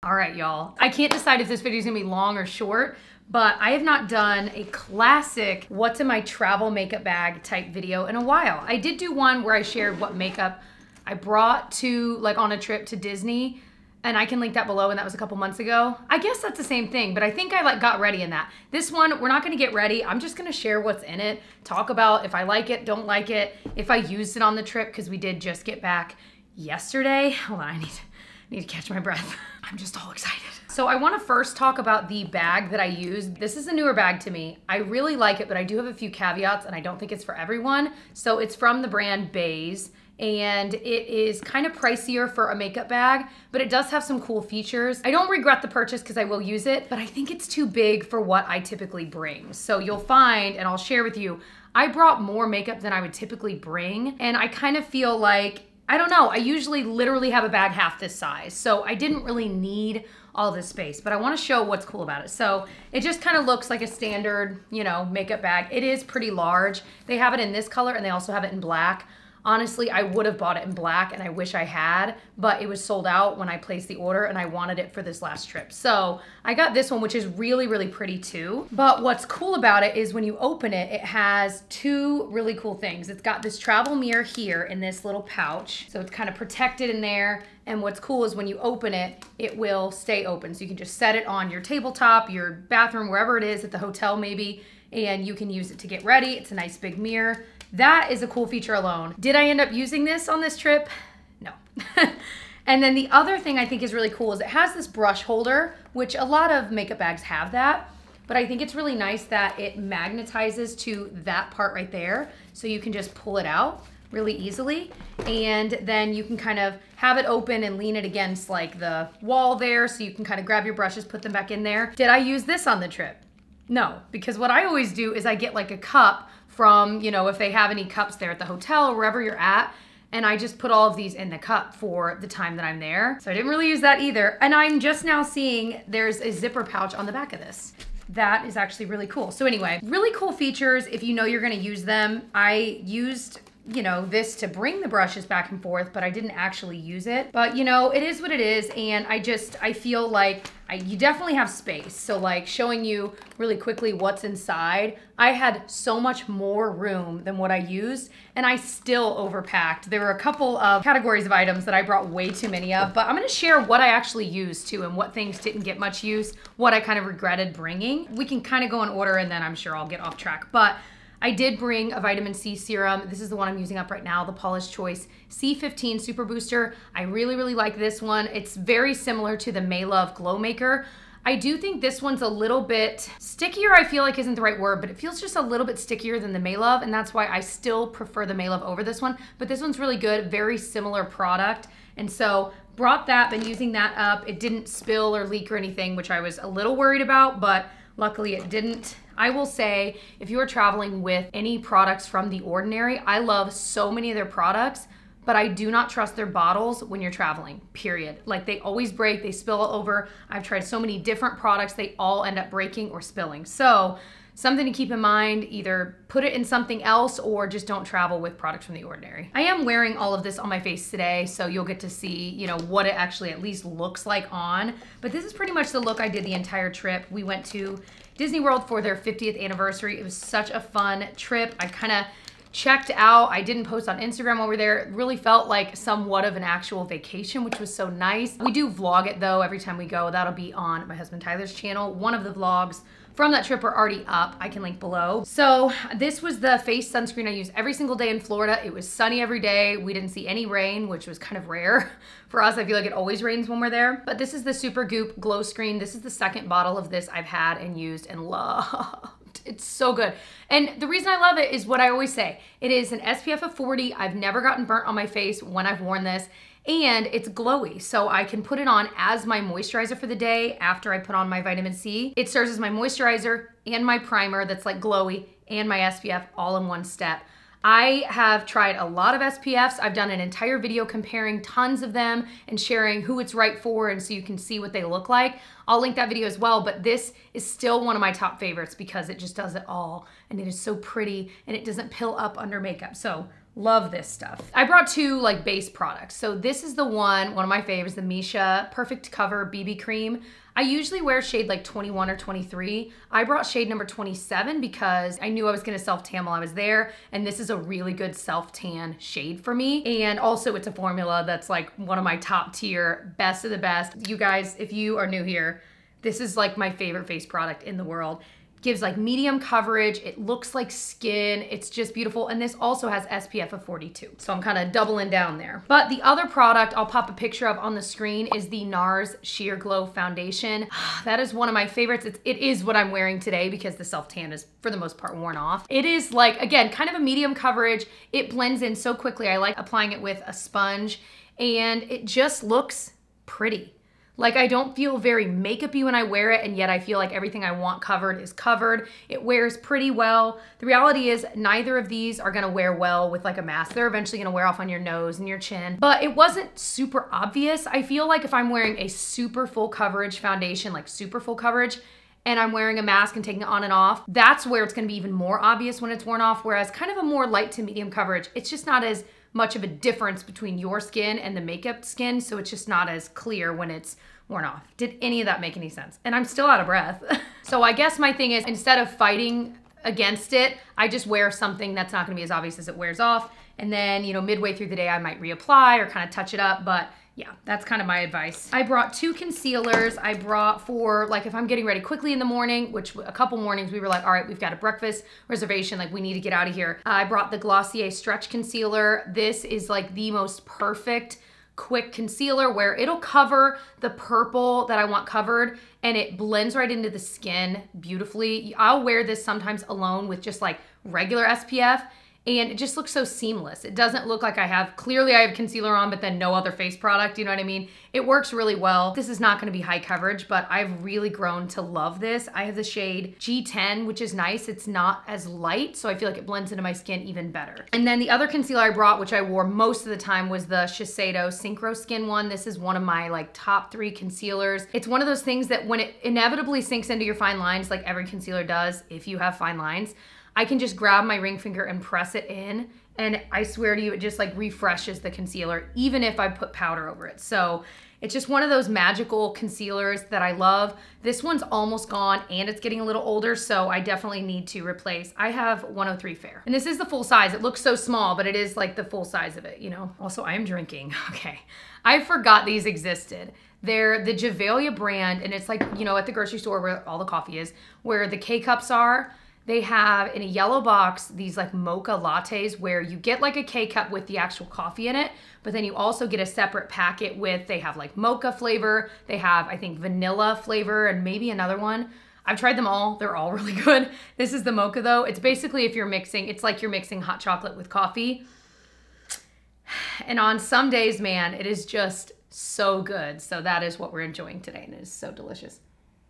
All right, y'all. I can't decide if this video is gonna be long or short, but I have not done a classic what's in my travel makeup bag type video in a while. I did do one where I shared what makeup I brought to, like, on a trip to Disney, and I can link that below, and that was a couple months ago. I guess that's the same thing, but I think I got ready in that. This one, we're not gonna get ready. I'm just gonna share what's in it, talk about if I like it, don't like it, if I used it on the trip, because we did just get back yesterday. Hold on, I need to catch my breath. I'm just all excited. So I wanna first talk about the bag that I used. This is a newer bag to me. I really like it, but I do have a few caveats, and I don't think it's for everyone. So it's from the brand Baze, and it is kind of pricier for a makeup bag, but it does have some cool features. I don't regret the purchase because I will use it, but I think it's too big for what I typically bring. So you'll find, and I'll share with you, I brought more makeup than I would typically bring, and I kind of feel like, I don't know, I usually literally have a bag half this size, so I didn't really need all this space, but I wanna show what's cool about it. So it just kind of looks like a standard, you know, makeup bag. It is pretty large. They have it in this color, and they also have it in black. Honestly, I would have bought it in black, and I wish I had, but it was sold out when I placed the order, and I wanted it for this last trip. So I got this one, which is really, really pretty too. But what's cool about it is when you open it, it has two really cool things. It's got this travel mirror here in this little pouch. So it's kind of protected in there. And what's cool is when you open it, it will stay open. So you can just set it on your tabletop, your bathroom, wherever it is, at the hotel maybe, and you can use it to get ready. It's a nice big mirror. That is a cool feature alone. Did I end up using this on this trip? No. And then the other thing I think is really cool is it has this brush holder, which a lot of makeup bags have that, but I think it's really nice that it magnetizes to that part right there, so you can just pull it out really easily, and then you can kind of have it open and lean it against like the wall there, so you can kind of grab your brushes, put them back in there. Did I use this on the trip? No, because what I always do is I get like a cup from, you know, if they have any cups there at the hotel or wherever you're at, and I just put all of these in the cup for the time that I'm there. So I didn't really use that either. And I'm just now seeing there's a zipper pouch on the back of this. That is actually really cool. So anyway, really cool features if you know you're gonna use them. I used, you know, this to bring the brushes back and forth, but I didn't actually use it. But you know, it is what it is, and I feel like you definitely have space. So like showing you really quickly what's inside, I had so much more room than what I used, and I still overpacked. There were a couple of categories of items that I brought way too many of, but I'm gonna share what I actually used too, and what things didn't get much use, what I kind of regretted bringing. We can kind of go in order, and then I'm sure I'll get off track. But I did bring a vitamin C serum. This is the one I'm using up right now, the Paula's Choice C15 Super Booster. I really, really like this one. It's very similar to the May Love Glow Maker. I do think this one's a little bit stickier, I feel like isn't the right word, but it feels just a little bit stickier than the May Love, and that's why I still prefer the May Love over this one. But this one's really good, very similar product. And so brought that, been using that up. It didn't spill or leak or anything, which I was a little worried about, but luckily it didn't. I will say, if you are traveling with any products from The Ordinary, I love so many of their products, but I do not trust their bottles when you're traveling, period. Like, they always break, they spill over. I've tried so many different products, they all end up breaking or spilling. So something to keep in mind, either put it in something else or just don't travel with products from The Ordinary. I am wearing all of this on my face today, so you'll get to see, you know, what it actually at least looks like on. But this is pretty much the look I did the entire trip. We went to Disney World for their 50th anniversary. It was such a fun trip. I kind of checked out. I didn't post on Instagram while we were there. It really felt like somewhat of an actual vacation, which was so nice. We do vlog it though every time we go. That'll be on my husband Tyler's channel. One of the vlogs from that trip are already up. I can link below. So this was the face sunscreen I use every single day in Florida. It was sunny every day. We didn't see any rain, which was kind of rare for us. I feel like it always rains when we're there. But this is the Super Goop Glow Screen. This is the second bottle of this I've had and used and loved. It's so good. And the reason I love it is what I always say. It is an SPF of 40. I've never gotten burnt on my face when I've worn this. And it's glowy, so I can put it on as my moisturizer for the day after I put on my vitamin C. It serves as my moisturizer and my primer that's like glowy and my SPF all in one step. I have tried a lot of SPFs. I've done an entire video comparing tons of them and sharing who it's right for, and so you can see what they look like. I'll link that video as well, but this is still one of my top favorites because it just does it all, and it is so pretty, and it doesn't pill up under makeup. So Love this stuff. I brought two like base products. So this is the one of my favorites, the Misha Perfect Cover BB Cream. I usually wear shade like 21 or 23. I brought shade number 27 because I knew I was gonna self-tan while I was there, and this is a really good self-tan shade for me. And also it's a formula that's like one of my top tier, best of the best. You guys, if you are new here, this is like my favorite face product in the world. Gives like medium coverage, it looks like skin, it's just beautiful, and this also has SPF of 42. So I'm kind of doubling down there. But the other product I'll pop a picture of on the screen is the Nars Sheer Glow Foundation. That is one of my favorites. It is what I'm wearing today because the self-tan is for the most part worn off. It is like, again, kind of a medium coverage. It blends in so quickly. I like applying it with a sponge, and it just looks pretty. Like, I don't feel very makeup-y when I wear it, and yet I feel like everything I want covered is covered. It wears pretty well. The reality is neither of these are gonna wear well with like a mask. They're eventually gonna wear off on your nose and your chin, but it wasn't super obvious. I feel like if I'm wearing a super full coverage foundation, like super full coverage, and I'm wearing a mask and taking it on and off, that's where it's gonna be even more obvious when it's worn off, whereas kind of a more light to medium coverage, it's just not as much of a difference between your skin and the makeup skin, so it's just not as clear when it's worn off. Did any of that make any sense? And I'm still out of breath. So I guess my thing is, instead of fighting against it, I just wear something that's not gonna be as obvious as it wears off, and then, you know, midway through the day I might reapply or kind of touch it up, but yeah, that's kind of my advice. I brought two concealers. I brought for like if I'm getting ready quickly in the morning, which a couple mornings we were like, all right, we've got a breakfast reservation, like we need to get out of here. I brought the Glossier Stretch Concealer. This is like the most perfect quick concealer where it'll cover the purple that I want covered, and it blends right into the skin beautifully. I'll wear this sometimes alone with just like regular SPF, and it just looks so seamless. It doesn't look like clearly I have concealer on, but then no other face product, you know what I mean? It works really well. This is not gonna be high coverage, but I've really grown to love this. I have the shade G10, which is nice. It's not as light, so I feel like it blends into my skin even better. And then the other concealer I brought, which I wore most of the time, was the Shiseido Synchro Skin one. This is one of my like top 3 concealers. It's one of those things that when it inevitably sinks into your fine lines, like every concealer does, if you have fine lines, I can just grab my ring finger and press it in, and I swear to you, it just like refreshes the concealer, even if I put powder over it. So it's just one of those magical concealers that I love. This one's almost gone, and it's getting a little older, so I definitely need to replace. I have 103 Fair, and this is the full size. It looks so small, but it is like the full size of it, you know? Also, I am drinking, okay. I forgot these existed. They're the Javelia brand, and it's like, you know, at the grocery store where all the coffee is, where the K-cups are. They have in a yellow box these like mocha lattes where you get like a K-cup with the actual coffee in it, but then you also get a separate packet with, they have like mocha flavor, they have I think vanilla flavor and maybe another one. I've tried them all, they're all really good. This is the mocha though. It's basically if you're mixing, it's like you're mixing hot chocolate with coffee. And on some days, man, it is just so good. So that is what we're enjoying today, and it is so delicious.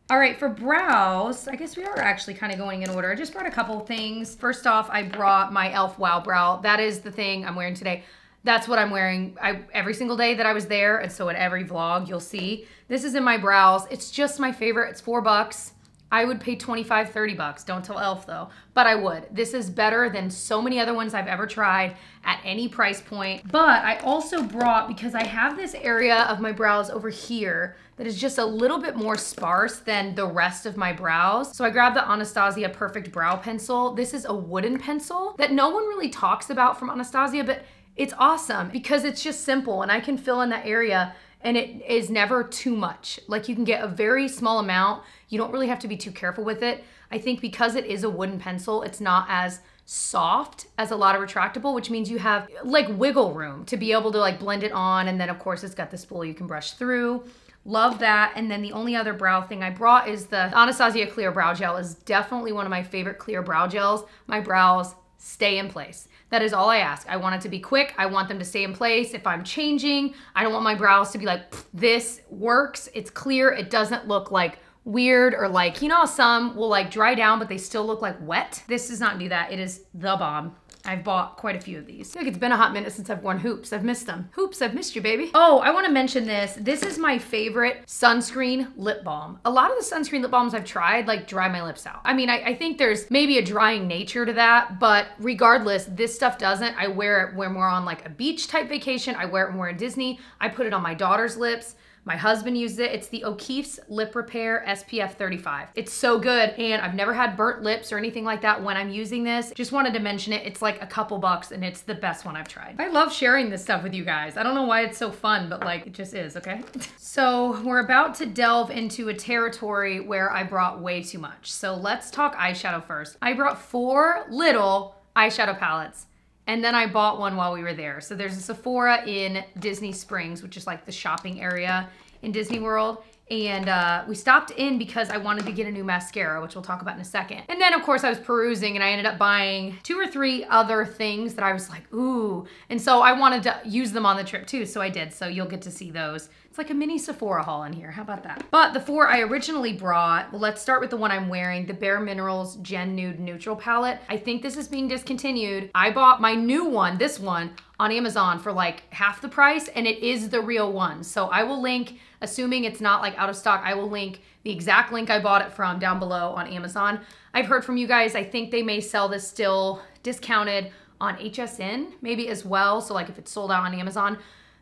All right, for brows, I guess we are actually kind of going in order. I just brought a couple things. First off, I brought my e.l.f. Wow Brow. That is the thing I'm wearing today. That's what I'm wearing every single day that I was there, and so in every vlog you'll see. This is in my brows. It's just my favorite. It's $4. I would pay 25, 30 bucks. Don't tell e.l.f. though, but I would. This is better than so many other ones I've ever tried at any price point. But I also brought, because I have this area of my brows over here that is just a little bit more sparse than the rest of my brows. So I grabbed the Anastasia Perfect Brow Pencil. This is a wooden pencil that no one really talks about from Anastasia, but it's awesome because it's just simple and I can fill in that area and it is never too much. Like you can get a very small amount. You don't really have to be too careful with it. I think because it is a wooden pencil, it's not as soft as a lot of retractable, which means you have like wiggle room to be able to like blend it on. And then of course it's got the spool you can brush through. Love that. And then the only other brow thing I brought is the Anastasia Clear Brow Gel. Is definitely one of my favorite clear brow gels. My brows stay in place. That is all I ask. I want it to be quick. I want them to stay in place. If I'm changing, I don't want my brows to be like, this works. It's clear. It doesn't look like weird or like, you know, some will like dry down, but they still look like wet. This does not do that. It is the bomb. I've bought quite a few of these. I feel like it's been a hot minute since I've worn hoops. I've missed them. Hoops, I've missed you, baby. Oh, I wanna mention this. This is my favorite sunscreen lip balm. A lot of the sunscreen lip balms I've tried like dry my lips out. I mean, I think there's maybe a drying nature to that, but regardless, this stuff doesn't. I wear it when we're on like a beach type vacation. I wear it when we're in Disney. I put it on my daughter's lips. My husband used it. It's the O'Keeffe's Lip Repair SPF 35. It's so good, and I've never had burnt lips or anything like that when I'm using this. Just wanted to mention it. It's like a couple bucks, and it's the best one I've tried. I love sharing this stuff with you guys. I don't know why it's so fun, but like, it just is, okay? So we're about to delve into a territory where I brought way too much. So let's talk eyeshadow first. I brought 4 little eyeshadow palettes. And then I bought one while we were there. So there's a Sephora in Disney Springs, which is like the shopping area in Disney World. And we stopped in because I wanted to get a new mascara, which we'll talk about in a second. And then of course I was perusing and I ended up buying 2 or 3 other things that I was like, ooh. And so I wanted to use them on the trip too, so I did. So you'll get to see those. It's like a mini Sephora haul in here, how about that? But the 4 I originally brought, well, let's start with the one I'm wearing, the Bare Minerals Gen Nude Neutral Palette. I think this is being discontinued. I bought my new one, this one, on Amazon for like half the price, and it is the real one. So I will link, assuming it's not like out of stock, I will link the exact link I bought it from down below on Amazon. I've heard from you guys, I think they may sell this still discounted on HSN maybe as well. So like if it's sold out on Amazon.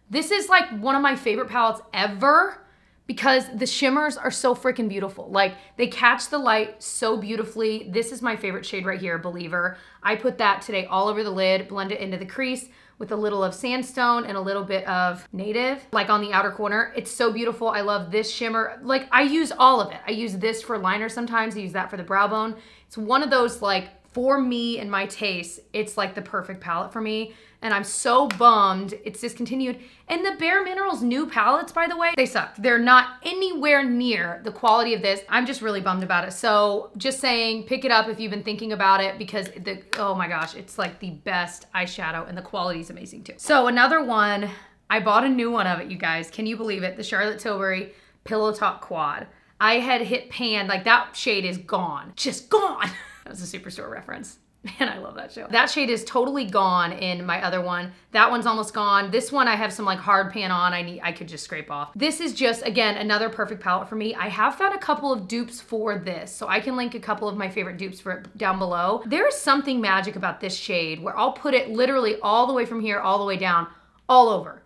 This is like one of my favorite palettes ever because the shimmers are so freaking beautiful. Like they catch the light so beautifully. This is my favorite shade right here, Believer. I put that today all over the lid, blend it into the crease with a little of Sandstone and a little bit of Native, like on the outer corner. It's so beautiful. I love this shimmer. Like I use all of it. I use this for liner sometimes. I use that for the brow bone. It's one of those like, for me and my taste, it's like the perfect palette for me. And I'm so bummed it's discontinued. And the Bare Minerals new palettes, by the way, they suck. They're not anywhere near the quality of this. I'm just really bummed about it. So just saying, pick it up if you've been thinking about it because oh my gosh, it's like the best eyeshadow and the quality is amazing too. So another one, I bought a new one of it, you guys. Can you believe it? The Charlotte Tilbury Pillow Talk Quad. I had hit pan, like that shade is gone, just gone. That was a Superstore reference. Man, I love that show. That shade is totally gone in my other one. That one's almost gone. This one I have some like hard pan on I could just scrape off. This is just, again, another perfect palette for me. I have found a couple of dupes for this, so I can link a couple of my favorite dupes for it down below. There is something magic about this shade where I'll put it literally all the way from here, all the way down, all over.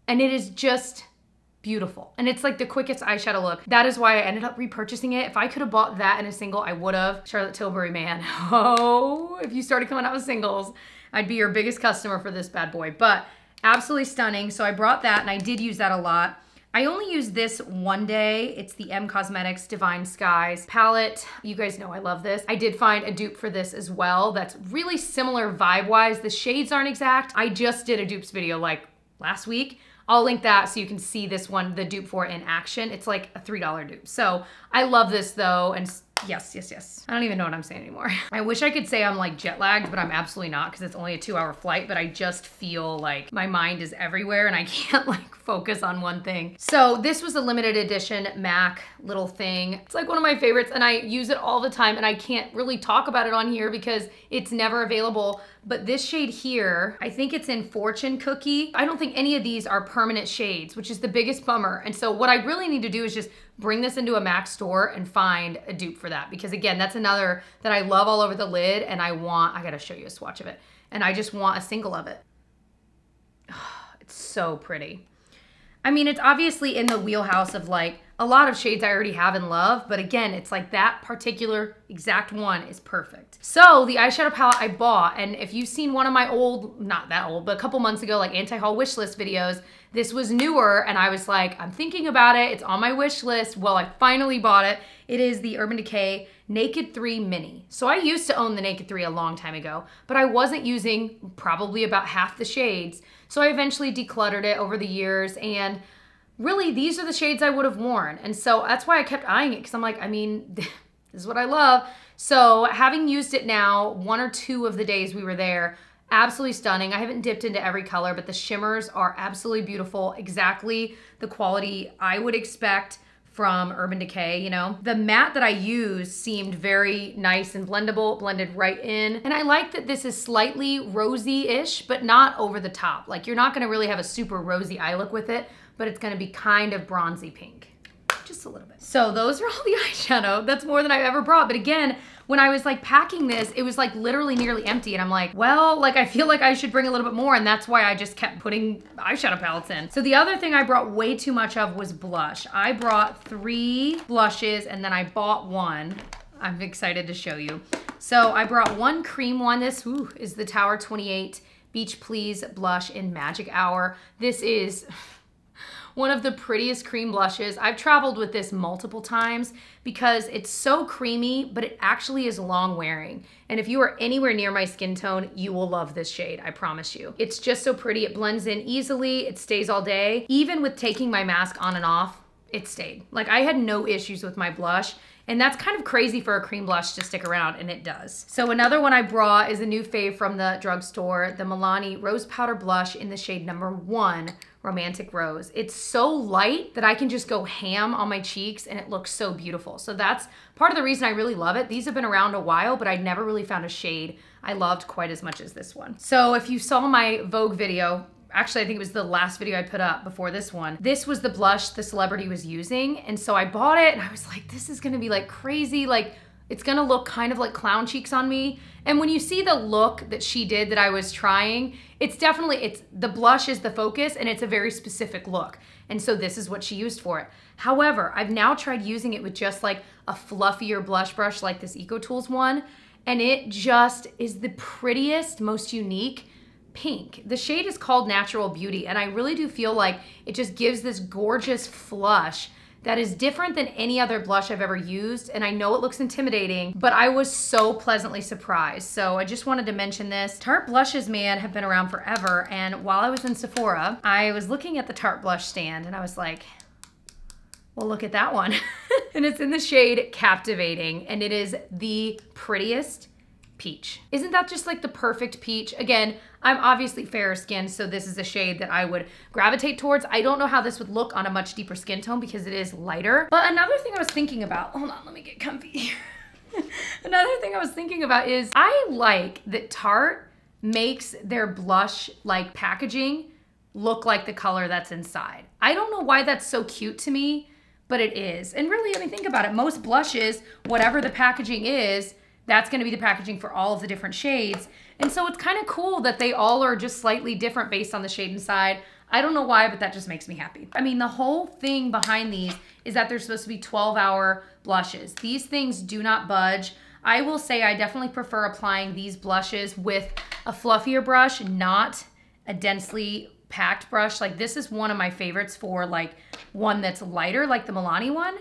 And it is just beautiful. And it's like the quickest eyeshadow look. That is why I ended up repurchasing it. If I could have bought that in a single, I would have. Charlotte Tilbury, man. Oh, if you started coming out with singles, I'd be your biggest customer for this bad boy. But absolutely stunning. So I brought that and I did use that a lot. I only used this one day. It's the M Cosmetics Divine Skies palette. You guys know I love this. I did find a dupe for this as well. That's really similar vibe-wise. The shades aren't exact. I just did a dupes video like last week. I'll link that so you can see this one, the dupe for it in action. It's like a $3 dupe. So I love this though, and yes, yes, yes. I don't even know what I'm saying anymore. I wish I could say I'm like jet lagged, but I'm absolutely not because it's only a 2-hour flight, but I just feel like my mind is everywhere and I can't like focus on one thing. So this was a limited edition MAC little thing. It's like one of my favorites and I use it all the time and I can't really talk about it on here because it's never available. But this shade here, I think it's in Fortune Cookie. I don't think any of these are permanent shades, which is the biggest bummer. And so what I really need to do is just bring this into a MAC store and find a dupe for that. Because again, that's another that I love all over the lid and I gotta show you a swatch of it. And I just want a single of it. It's so pretty. I mean, it's obviously in the wheelhouse of like a lot of shades I already have and love, but again, it's like that particular exact one is perfect. So the eyeshadow palette I bought, and if you've seen one of my old, not that old, but a couple months ago, like anti-haul wish list videos, this was newer and I was like, I'm thinking about it. It's on my wish list. Well, I finally bought it. It is the Urban Decay Naked 3 Mini. So I used to own the Naked 3 a long time ago, but I wasn't using probably about half the shades. So I eventually decluttered it over the years and really these are the shades I would have worn. And so that's why I kept eyeing it because I'm like, I mean, this is what I love. So having used it now, 1 or 2 of the days we were there, absolutely stunning. I haven't dipped into every color, but the shimmers are absolutely beautiful. Exactly the quality I would expect from Urban Decay, you know. The matte that I used seemed very nice and blendable, blended right in. And I like that this is slightly rosy-ish, but not over the top. Like, you're not gonna really have a super rosy eye look with it, but it's gonna be kind of bronzy pink. Just a little bit. So those are all the eyeshadow. That's more than I've ever brought. But again, when I was like packing this, it was like literally nearly empty. And I'm like, well, like I feel like I should bring a little bit more. And that's why I just kept putting eyeshadow palettes in. So the other thing I brought way too much of was blush. I brought 3 blushes and then I bought one. I'm excited to show you. So I brought one cream one. This is the Tower 28 Beach Please blush in Magic Hour. This is one of the prettiest cream blushes. I've traveled with this multiple times because it's so creamy, but it actually is long wearing. And if you are anywhere near my skin tone, you will love this shade, I promise you. It's just so pretty. It blends in easily. It stays all day. Even with taking my mask on and off, it stayed. Like, I had no issues with my blush. And that's kind of crazy for a cream blush to stick around, and it does. So another one I brought is a new fave from the drugstore, the Milani Rose Powder Blush in the shade number 1, Romantic Rose. It's so light that I can just go ham on my cheeks and it looks so beautiful. So that's part of the reason I really love it. These have been around a while, but I'd never really found a shade I loved quite as much as this one. So if you saw my Vogue video, actually, I think it was the last video I put up before this one. This was the blush the celebrity was using. And so I bought it and I was like, this is gonna be like crazy. Like, it's gonna look kind of like clown cheeks on me. And when you see the look that she did that I was trying, it's the blush is the focus and it's a very specific look. And so this is what she used for it. However, I've now tried using it with just like a fluffier blush brush like this Ecotools one. And it just is the prettiest, most unique pink. The shade is called Natural Beauty, and I really do feel like it just gives this gorgeous flush that is different than any other blush I've ever used. And I know it looks intimidating, but I was so pleasantly surprised. So I just wanted to mention this. Tarte blushes, man, have been around forever. And while I was in Sephora, I was looking at the Tarte blush stand and I was like, well, look at that one. And it's in the shade Captivating, and it is the prettiest peach. Isn't that just like the perfect peach? Again, I'm obviously fairer skinned, so this is a shade that I would gravitate towards. I don't know how this would look on a much deeper skin tone because it is lighter. But another thing I was thinking about, hold on, let me get comfy. Another thing I was thinking about is I like that Tarte makes their blush like packaging look like the color that's inside. I don't know why that's so cute to me, but it is. And really, I mean, think about it. Most blushes, whatever the packaging is, that's gonna be the packaging for all of the different shades. And so it's kind of cool that they all are just slightly different based on the shade inside. I don't know why, but that just makes me happy. I mean, the whole thing behind these is that they're supposed to be 12-hour blushes. These things do not budge. I will say I definitely prefer applying these blushes with a fluffier brush, not a densely packed brush. Like, this is one of my favorites for like one that's lighter, like the Milani one.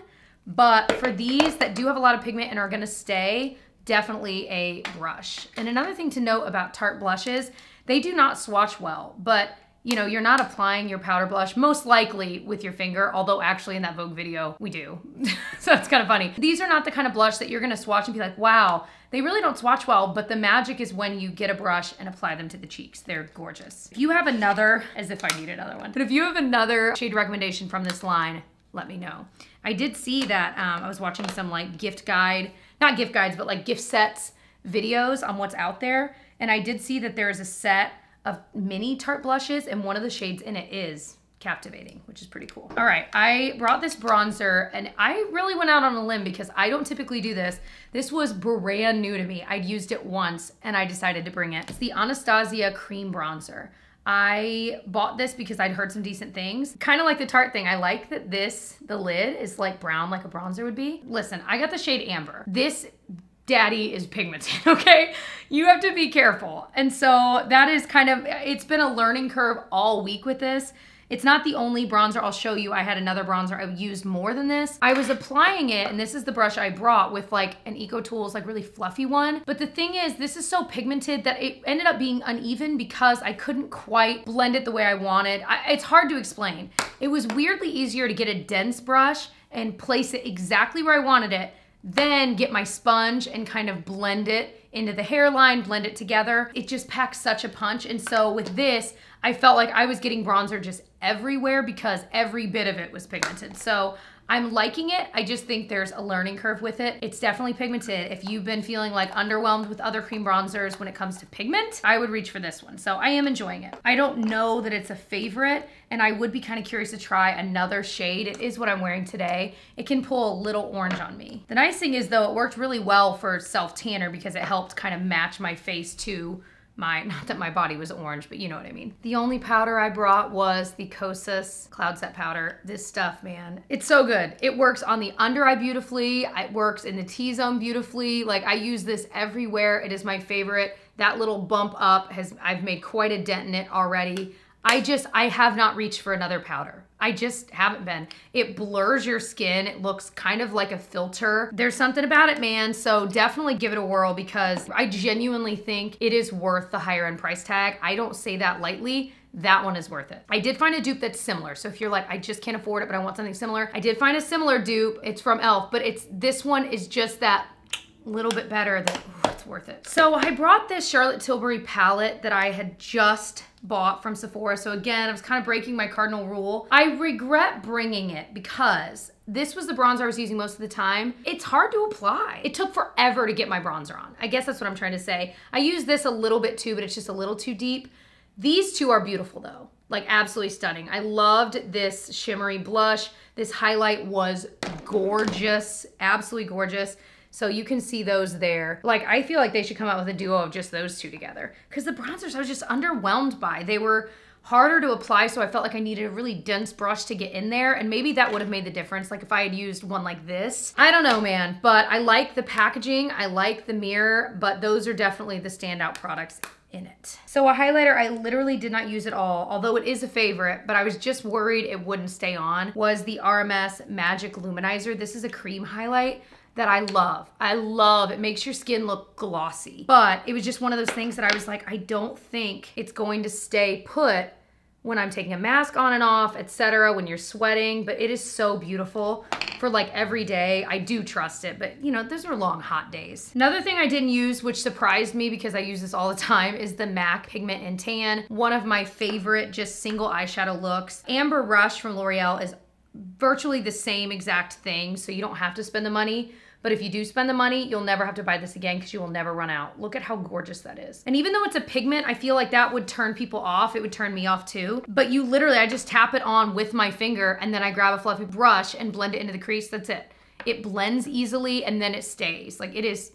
But for these that do have a lot of pigment and are gonna stay, definitely a brush. And another thing to note about Tarte blushes, they do not swatch well, but you know, you're not applying your powder blush most likely with your finger, although actually in that Vogue video, we do. So it's kind of funny. These are not the kind of blush that you're gonna swatch and be like, wow, they really don't swatch well, but the magic is when you get a brush and apply them to the cheeks. They're gorgeous. If you have another, as if I need another one, but if you have another shade recommendation from this line, let me know. I did see that I was watching some like gift guide, not gift guides, but like gift sets videos on what's out there. And I did see that there is a set of mini Tarte blushes and one of the shades in it is Captivating, which is pretty cool. All right, I brought this bronzer and I really went out on a limb because I don't typically do this. This was brand new to me. I'd used it once and I decided to bring it. It's the Anastasia Cream Bronzer. I bought this because I'd heard some decent things. Kind of like the Tarte thing. I like that the lid is like brown like a bronzer would be. Listen, I got the shade Amber. This daddy is pigmented, okay? You have to be careful. And so that is kind of, it's been a learning curve all week with this. It's not the only bronzer I'll show you. I had another bronzer I used more than this. I was applying it, and this is the brush I brought with like an Ecotools, like really fluffy one. But the thing is, this is so pigmented that it ended up being uneven because I couldn't quite blend it the way I wanted. It's hard to explain. It was weirdly easier to get a dense brush and place it exactly where I wanted it, then get my sponge and kind of blend it into the hairline, blend it together. It just packs such a punch. And so with this, I felt like I was getting bronzer just everywhere because every bit of it was pigmented. So I'm liking it. I just think there's a learning curve with it. It's definitely pigmented. If you've been feeling like underwhelmed with other cream bronzers when it comes to pigment, I would reach for this one. So I am enjoying it. I don't know that it's a favorite, and I would be kind of curious to try another shade. It is what I'm wearing today. It can pull a little orange on me. The nice thing is though, it worked really well for self-tanner because it helped kind of match my face to not that my body was orange, but you know what I mean. The only powder I brought was the Kosas Cloud Set Powder. This stuff, man, it's so good. It works on the under eye beautifully. It works in the T-zone beautifully. Like, I use this everywhere. It is my favorite. That little bump up I've made quite a dent in it already. I have not reached for another powder. I just haven't been. It blurs your skin. It looks kind of like a filter. There's something about it, man. So definitely give it a whirl because I genuinely think it is worth the higher end price tag. I don't say that lightly. That one is worth it. I did find a dupe that's similar. So if you're like, I just can't afford it, but I want something similar. I did find a similar dupe. It's from e.l.f., but this one is just that little bit better that it's worth it. So I brought this Charlotte Tilbury palette that I had just bought from Sephora. So again, I was kind of breaking my cardinal rule. I regret bringing it because this was the bronzer I was using most of the time. It's hard to apply. It took forever to get my bronzer on. I guess that's what I'm trying to say. I use this a little bit too, but it's just a little too deep. These two are beautiful though. Like, absolutely stunning. I loved this shimmery blush. This highlight was gorgeous, absolutely gorgeous. So you can see those there. Like, I feel like they should come out with a duo of just those two together because the bronzers I was just underwhelmed by. They were harder to apply, so I felt like I needed a really dense brush to get in there, and maybe that would have made the difference, like if I had used one like this. I don't know, man, but I like the packaging, I like the mirror, but those are definitely the standout products in it. So a highlighter I literally did not use at all, although it is a favorite, but I was just worried it wouldn't stay on, was the Rms Magic Luminizer. This is a cream highlight that I love. I love. It makes your skin look glossy. But it was just one of those things that I was like, I don't think it's going to stay put when I'm taking a mask on and off, etc., when you're sweating, but it is so beautiful for like every day. I do trust it, but you know, those are long, hot days. Another thing I didn't use, which surprised me because I use this all the time, is the MAC Pigment and Tan. One of my favorite just single eyeshadow looks. Amber Rush from L'Oreal is virtually the same exact thing, so you don't have to spend the money. But if you do spend the money, you'll never have to buy this again because you will never run out. Look at how gorgeous that is. And even though it's a pigment, I feel like that would turn people off. It would turn me off too. But you literally, I just tap it on with my finger and then I grab a fluffy brush and blend it into the crease. That's it. It blends easily and then it stays. Like, it is...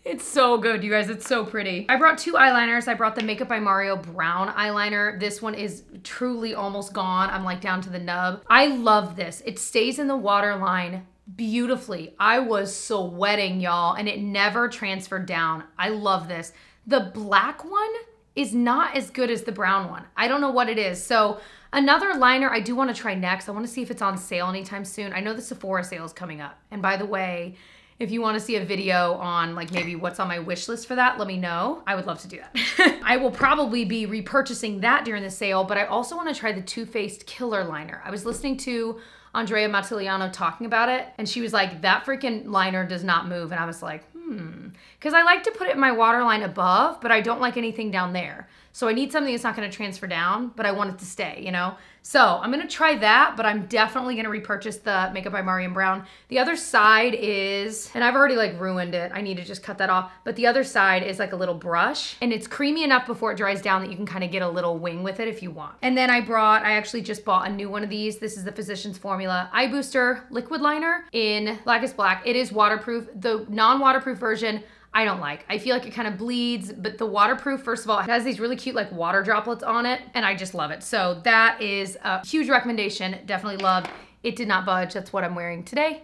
It's so good, you guys. It's so pretty. I brought two eyeliners. I brought the Makeup by Mario Brown eyeliner. This one is truly almost gone. I'm like down to the nub. I love this. It stays in the waterline beautifully. I was sweating, y'all, and it never transferred down. I love this. The black one is not as good as the brown one. I don't know what it is. So another liner I do want to try next. I want to see if it's on sale anytime soon. I know the Sephora sale is coming up. And by the way, if you want to see a video on like maybe what's on my wish list for that, let me know. I would love to do that. I will probably be repurchasing that during the sale, but I also want to try the Too Faced Killer Liner. I was listening to Andrea Mattiliano talking about it, and she was like, that freaking liner does not move. And I was like, because I like to put it in my waterline above, but I don't like anything down there. So I need something that's not going to transfer down, but I want it to stay, you know? So I'm going to try that, but I'm definitely going to repurchase the Makeup by Mario Brown. The other side is, and I've already like ruined it. I need to just cut that off. But the other side is like a little brush, and it's creamy enough before it dries down that you can kind of get a little wing with it if you want. And then I actually just bought a new one of these. This is the Physicians Formula Eye Booster Liquid Liner in Blackest Black. It is waterproof. The non-waterproof version, I don't like. I feel like it kind of bleeds, but the waterproof, first of all, it has these really cute like water droplets on it, and I just love it. So that is a huge recommendation. Definitely love. It did not budge. That's what I'm wearing today.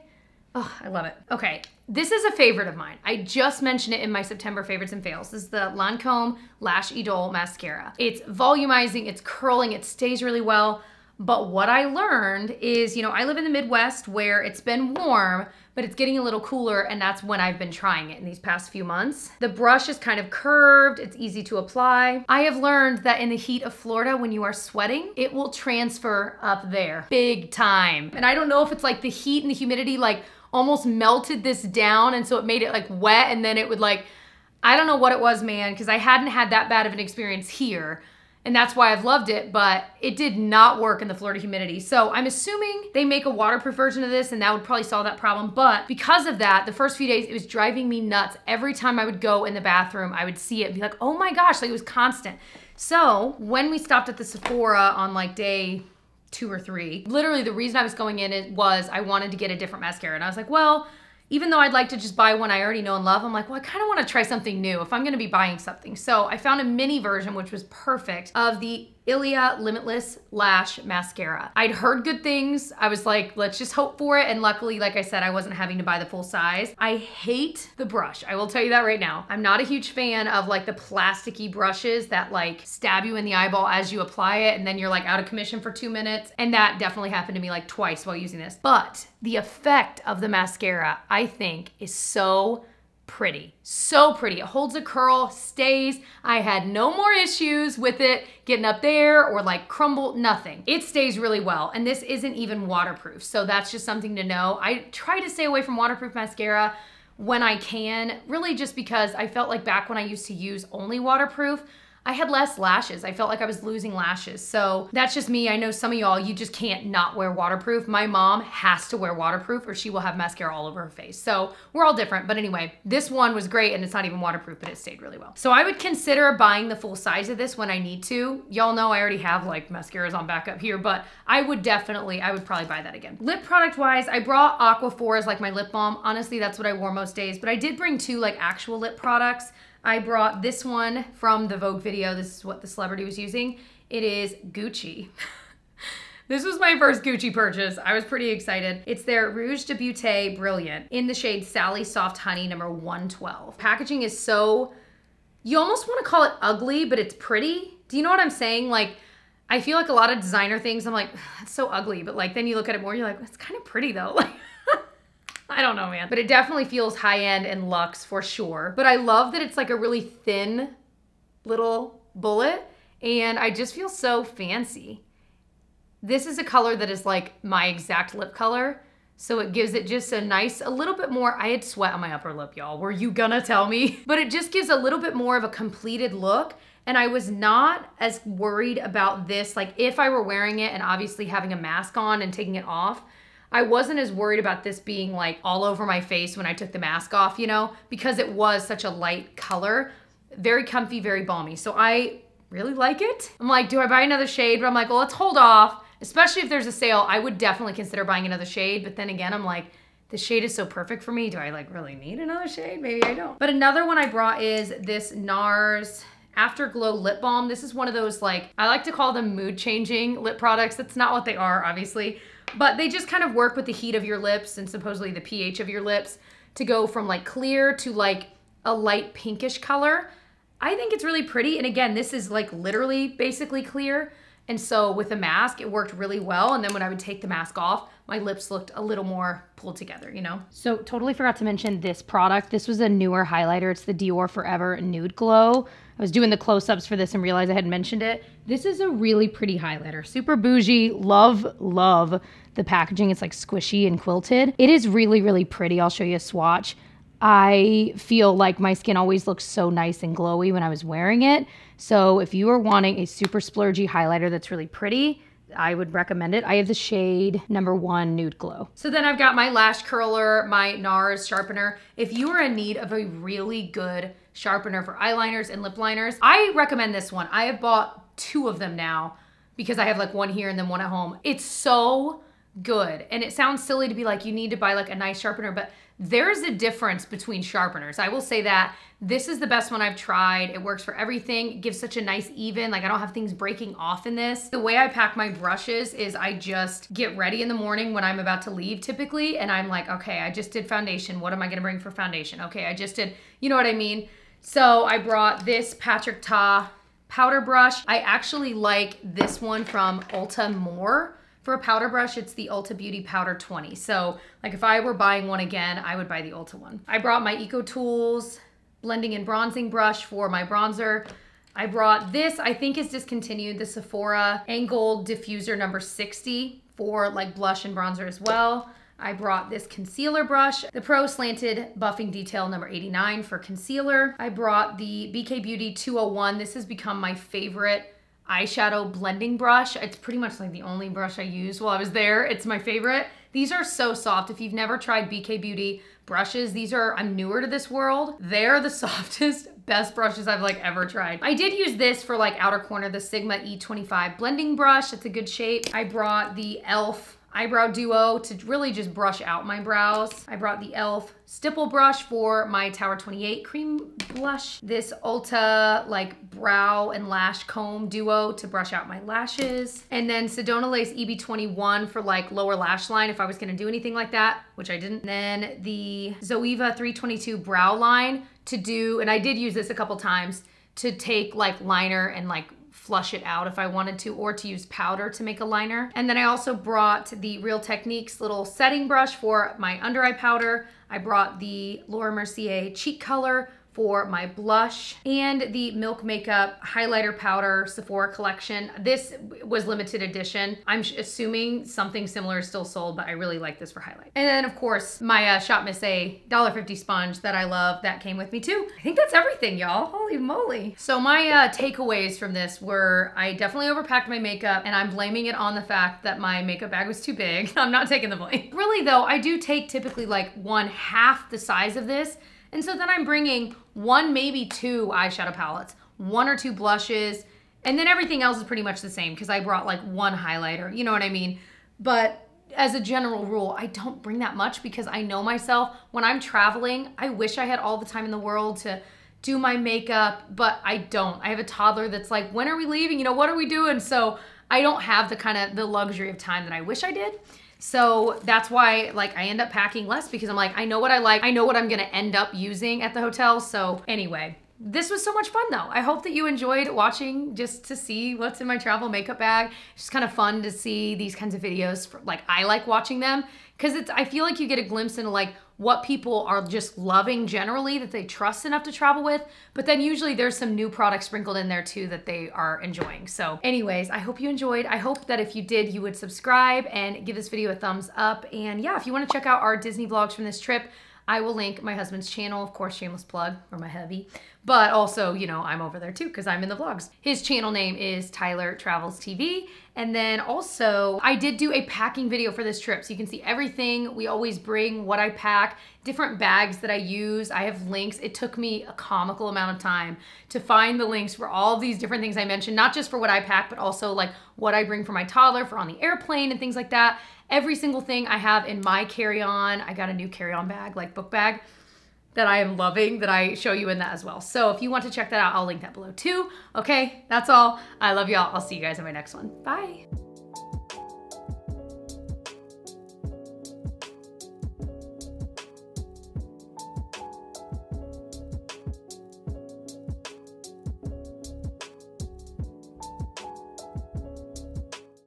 Oh, I love it. Okay, this is a favorite of mine. I just mentioned it in my September favorites and fails. This is the Lancome Lash Idole Mascara. It's volumizing, it's curling, it stays really well. But what I learned is, you know, I live in the Midwest where it's been warm, but it's getting a little cooler, and that's when I've been trying it in these past few months. The brush is kind of curved, it's easy to apply. I have learned that in the heat of Florida, when you are sweating, it will transfer up there big time. And I don't know if it's like the heat and the humidity like almost melted this down, and so it made it like wet, and then it would like, I don't know what it was, man, because I hadn't had that bad of an experience here. And that's why I've loved it, but it did not work in the Florida humidity. So I'm assuming they make a waterproof version of this and that would probably solve that problem. But because of that, the first few days, it was driving me nuts. Every time I would go in the bathroom, I would see it and be like, oh my gosh, like it was constant. So when we stopped at the Sephora on like day 2 or 3, literally the reason I was going in was I wanted to get a different mascara. And I was like, well, even though I'd like to just buy one I already know and love, I'm like, well, I kind of want to try something new if I'm going to be buying something. So I found a mini version, which was perfect, of the Ilia Limitless Lash Mascara. I'd heard good things. I was like, let's just hope for it. And luckily, like I said, I wasn't having to buy the full size. I hate the brush. I will tell you that right now. I'm not a huge fan of like the plasticky brushes that like stab you in the eyeball as you apply it and then you're like out of commission for 2 minutes. And that definitely happened to me like twice while using this. But the effect of the mascara, I think, is so pretty. So pretty. It holds a curl, stays. I had no more issues with it getting up there or like crumble, nothing. It stays really well. And this isn't even waterproof. So that's just something to know. I try to stay away from waterproof mascara when I can, really just because I felt like back when I used to use only waterproof, I had less lashes. I felt like I was losing lashes. So that's just me. I know some of y'all, you just can't not wear waterproof. My mom has to wear waterproof or she will have mascara all over her face. So we're all different. But anyway, this one was great and it's not even waterproof, but it stayed really well. So I would consider buying the full size of this when I need to. Y'all know I already have like mascaras on backup here, but I would probably buy that again. Lip product wise, I brought Aquaphor as like my lip balm. Honestly, that's what I wore most days, but I did bring 2 like actual lip products. I brought this one from the Vogue video. This is what the celebrity was using. It is Gucci. This was my first Gucci purchase. I was pretty excited. It's their Rouge de Beauté Brilliant in the shade Sally Soft Honey number 112. Packaging is so, you almost want to call it ugly, but it's pretty. Do you know what I'm saying? Like, I feel like a lot of designer things, I'm like, that's so ugly. But like, then you look at it more, you're like, it's kind of pretty though. Like, I don't know, man. But it definitely feels high-end and luxe for sure. But I love that it's like a really thin little bullet and I just feel so fancy. This is a color that is like my exact lip color. So it gives it just a nice, a little bit more, I had sweat on my upper lip, y'all. Were you gonna tell me? But it just gives a little bit more of a completed look. And I was not as worried about this. Like if I were wearing it and obviously having a mask on and taking it off, I wasn't as worried about this being like all over my face when I took the mask off, you know, because it was such a light color. Very comfy, very balmy. So I really like it. I'm like, do I buy another shade? But I'm like, well, let's hold off. Especially if there's a sale, I would definitely consider buying another shade. But then again, I'm like, the shade is so perfect for me. Do I like really need another shade? Maybe I don't. But another one I brought is this Nars Afterglow Lip Balm. This is one of those like, I like to call them mood changing lip products. That's not what they are, obviously. But they just kind of work with the heat of your lips and supposedly the pH of your lips to go from like clear to like a light pinkish color. I think it's really pretty. And again, this is like literally basically clear. And so with a mask, it worked really well. And then when I would take the mask off, my lips looked a little more pulled together, you know? So totally forgot to mention this product. This was a newer highlighter. It's the Dior Forever Nude Glow. I was doing the close-ups for this and realized I hadn't mentioned it. This is a really pretty highlighter. Super bougie. Love, love the packaging. It's like squishy and quilted. It is really, really pretty. I'll show you a swatch. I feel like my skin always looks so nice and glowy when I was wearing it. So if you are wanting a super splurgy highlighter that's really pretty, I would recommend it. I have the shade number 1 Nude Glow. So then I've got my lash curler, my Nars sharpener. If you are in need of a really good sharpener for eyeliners and lip liners, I recommend this one. I have bought 2 of them now because I have like one here and then one at home. It's so good. And it sounds silly to be like, you need to buy like a nice sharpener, but there's a difference between sharpeners. I will say that this is the best one I've tried. It works for everything. It gives such a nice even, like I don't have things breaking off in this. The way I pack my brushes is I just get ready in the morning when I'm about to leave typically. And I'm like, okay, I just did foundation. What am I gonna bring for foundation? Okay, I just did, you know what I mean? So I brought this Patrick Ta powder brush. I actually like this one from Ulta more. For a powder brush, it's the Ulta Beauty Powder 20. So like if I were buying one again, I would buy the Ulta one. I brought my Ecotools blending and bronzing brush for my bronzer. I brought this, I think is discontinued, the Sephora Angled Diffuser number 60 for like blush and bronzer as well. I brought this concealer brush, the Pro Slanted Buffing Detail number 89 for concealer. I brought the BK Beauty 201. This has become my favorite eyeshadow blending brush. It's pretty much like the only brush I used while I was there. It's my favorite. These are so soft. If you've never tried BK Beauty brushes, I'm newer to this world. They're the softest, best brushes I've like ever tried. I did use this for like outer corner, the Sigma E25 blending brush. It's a good shape. I brought the e.l.f. eyebrow duo to really just brush out my brows. I brought the e.l.f. stipple brush for my Tower 28 cream blush. This Ulta like brow and lash comb duo to brush out my lashes. And then Sedona Lace EB21 for like lower lash line if I was gonna do anything like that, which I didn't. Then the Zoeva 322 brow line to do, and I did use this a couple times, to take like liner and like flush it out if I wanted to, or to use powder to make a liner. And then I also brought the Real Techniques little setting brush for my under eye powder. I brought the Laura Mercier cheek color for my blush, and the Milk Makeup highlighter powder Sephora collection. This was limited edition. I'm assuming something similar is still sold, but I really like this for highlight. And then of course, my Shop Miss A $1.50 sponge that I love, that came with me too. I think that's everything, y'all. Holy moly. So my takeaways from this were, I definitely overpacked my makeup, and I'm blaming it on the fact that my makeup bag was too big. I'm not taking the blame. Really though, I do take typically like 1/2 the size of this. And so then I'm bringing 1, maybe 2 eyeshadow palettes, 1 or 2 blushes, and then everything else is pretty much the same because I brought like 1 highlighter, you know what I mean? But as a general rule, I don't bring that much because I know myself. When I'm traveling, I wish I had all the time in the world to do my makeup, but I don't. I have a toddler that's like, when are we leaving? You know, what are we doing? So I don't have the luxury of time that I wish I did. So that's why like I end up packing less, because I'm like, I know what I like. I know what I'm gonna end up using at the hotel. So anyway, this was so much fun though. I hope that you enjoyed watching just to see what's in my travel makeup bag. It's just kind of fun to see these kinds of videos. Like I like watching them because I feel like you get a glimpse into like what people are just loving generally that they trust enough to travel with, but then usually there's some new products sprinkled in there too that they are enjoying. So anyways, I hope you enjoyed. I hope that if you did, you would subscribe and give this video a thumbs up. And yeah, if you want to check out our Disney vlogs from this trip, I will link my husband's channel, of course, shameless plug, or my hubby, but also, you know, I'm over there too because I'm in the vlogs. His channel name is Tyler Travels TV. And then also, I did do a packing video for this trip, so you can see everything we always bring, what I pack, different bags that I use. I have links. It took me a comical amount of time to find the links for all of these different things I mentioned, not just for what I pack, but also like what I bring for my toddler for on the airplane and things like that. Every single thing I have in my carry-on. I got a new carry-on bag, like book bag, that I am loving, that I show you in that as well. So if you want to check that out, I'll link that below too. Okay, that's all. I love y'all. I'll see you guys in my next one. Bye.